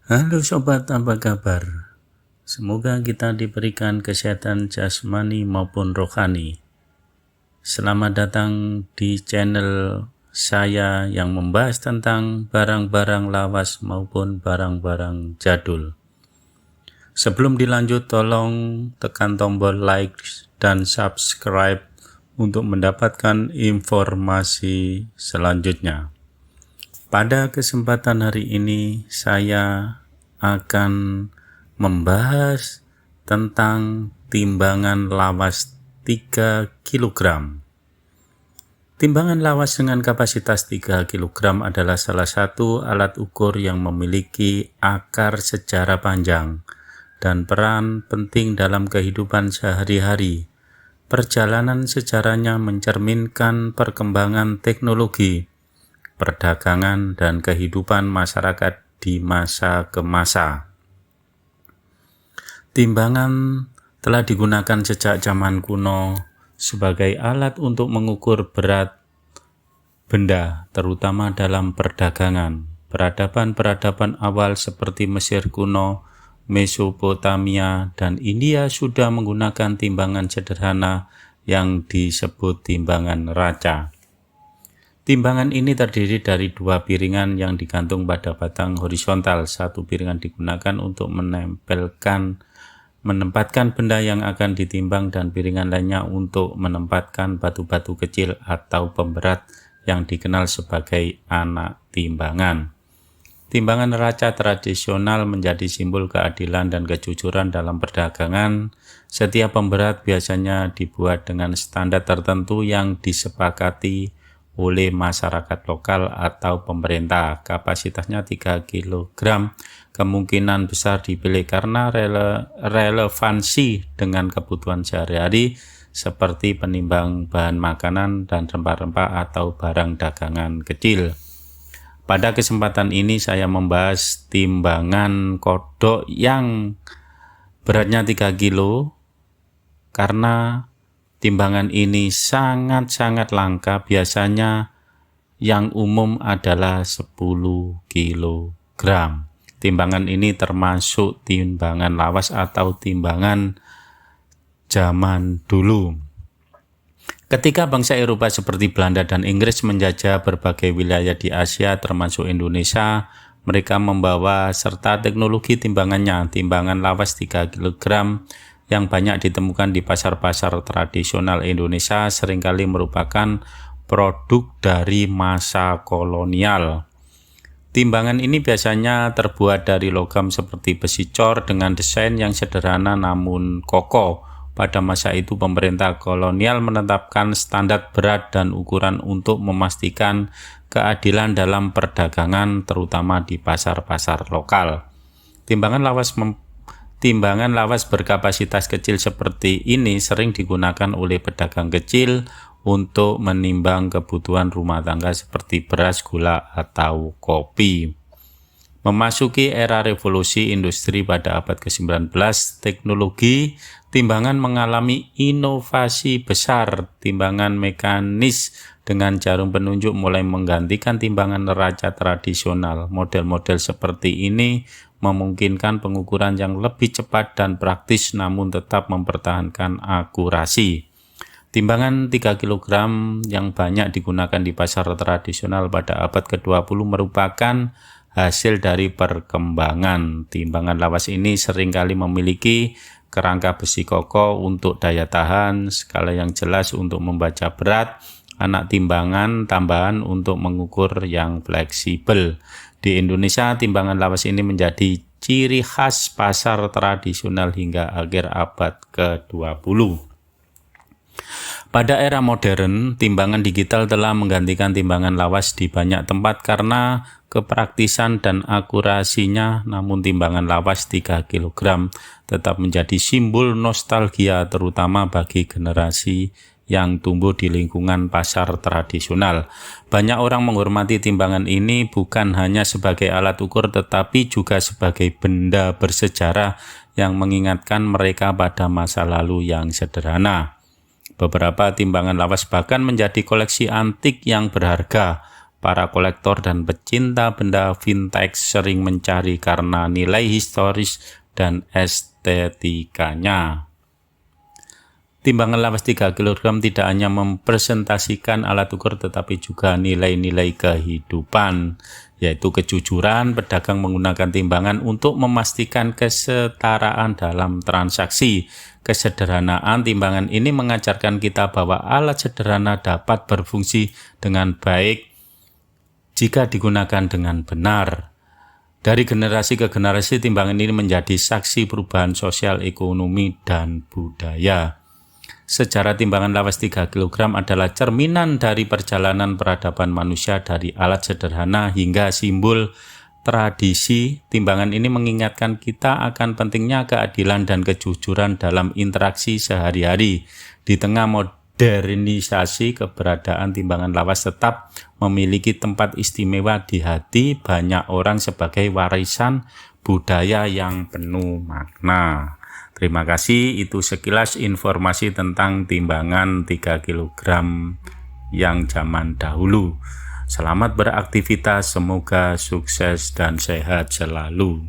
Halo sobat, apa kabar? Semoga kita diberikan kesehatan jasmani maupun rohani. Selamat datang di channel saya yang membahas tentang barang-barang lawas maupun barang-barang jadul. Sebelum dilanjut, tolong tekan tombol like dan subscribe untuk mendapatkan informasi selanjutnya. Pada kesempatan hari ini saya akan membahas tentang timbangan lawas 3 kg. Timbangan lawas dengan kapasitas 3 kg adalah salah satu alat ukur yang memiliki akar sejarah panjang dan peran penting dalam kehidupan sehari-hari. Perjalanan sejarahnya mencerminkan perkembangan teknologi, perdagangan, dan kehidupan masyarakat di masa ke masa. Timbangan telah digunakan sejak zaman kuno sebagai alat untuk mengukur berat benda, terutama dalam perdagangan. Peradaban-peradaban awal seperti Mesir kuno, Mesopotamia, dan India sudah menggunakan timbangan sederhana yang disebut timbangan raca. Timbangan ini terdiri dari dua piringan yang digantung pada batang horizontal. Satu piringan digunakan untuk menempatkan benda yang akan ditimbang dan piringan lainnya untuk menempatkan batu-batu kecil atau pemberat yang dikenal sebagai anak timbangan. Timbangan raca tradisional menjadi simbol keadilan dan kejujuran dalam perdagangan. Setiap pemberat biasanya dibuat dengan standar tertentu yang disepakati oleh masyarakat lokal atau pemerintah. Kapasitasnya 3 kg, kemungkinan besar dipilih karena relevansi dengan kebutuhan sehari-hari seperti penimbang bahan makanan dan rempah-rempah atau barang dagangan kecil. Pada kesempatan ini saya membahas timbangan kodok yang beratnya 3 kg karena timbangan ini sangat-sangat langka, biasanya yang umum adalah 10 kg. Timbangan ini termasuk timbangan lawas atau timbangan zaman dulu. Ketika bangsa Eropa seperti Belanda dan Inggris menjajah berbagai wilayah di Asia termasuk Indonesia, mereka membawa serta teknologi timbangannya. Timbangan lawas 3 kg yang banyak ditemukan di pasar-pasar tradisional Indonesia seringkali merupakan produk dari masa kolonial. Timbangan ini biasanya terbuat dari logam seperti besi cor dengan desain yang sederhana namun kokoh. Pada masa itu pemerintah kolonial menetapkan standar berat dan ukuran untuk memastikan keadilan dalam perdagangan terutama di pasar-pasar lokal. Timbangan lawas berkapasitas kecil seperti ini sering digunakan oleh pedagang kecil untuk menimbang kebutuhan rumah tangga seperti beras, gula, atau kopi. Memasuki era revolusi industri pada abad ke-19, teknologi timbangan mengalami inovasi besar. Timbangan mekanis dengan jarum penunjuk mulai menggantikan timbangan raca tradisional. Model-model seperti ini memungkinkan pengukuran yang lebih cepat dan praktis namun tetap mempertahankan akurasi. Timbangan 3 kg yang banyak digunakan di pasar tradisional pada abad ke-20 merupakan hasil dari perkembangan. Timbangan lawas ini seringkali memiliki kerangka besi kokoh untuk daya tahan, skala yang jelas untuk membaca berat, anak timbangan tambahan untuk mengukur yang fleksibel. Di Indonesia, timbangan lawas ini menjadi ciri khas pasar tradisional hingga akhir abad ke-20. Pada era modern, timbangan digital telah menggantikan timbangan lawas di banyak tempat karena kepraktisan dan akurasinya, namun timbangan lawas 3 kg tetap menjadi simbol nostalgia terutama bagi generasi yang tumbuh di lingkungan pasar tradisional. Banyak orang menghormati timbangan ini bukan hanya sebagai alat ukur tetapi juga sebagai benda bersejarah yang mengingatkan mereka pada masa lalu yang sederhana. Beberapa timbangan lawas bahkan menjadi koleksi antik yang berharga. para kolektor dan pecinta benda vintage sering mencari karena nilai historis dan estetikanya. Timbangan lawas 3 kg tidak hanya mempresentasikan alat ukur tetapi juga nilai-nilai kehidupan, yaitu kejujuran. Pedagang menggunakan timbangan untuk memastikan kesetaraan dalam transaksi. Kesederhanaan timbangan ini mengajarkan kita bahwa alat sederhana dapat berfungsi dengan baik jika digunakan dengan benar. Dari generasi ke generasi, timbangan ini menjadi saksi perubahan sosial, ekonomi, dan budaya. Sejarah timbangan lawas 3 kg adalah cerminan dari perjalanan peradaban manusia dari alat sederhana hingga simbol tradisi. Timbangan ini mengingatkan kita akan pentingnya keadilan dan kejujuran dalam interaksi sehari-hari. Di tengah modernisasi, keberadaan timbangan lawas tetap memiliki tempat istimewa di hati banyak orang sebagai warisan budaya yang penuh makna. Terima kasih, itu sekilas informasi tentang timbangan 3 kg yang zaman dahulu. Selamat beraktivitas, semoga sukses dan sehat selalu.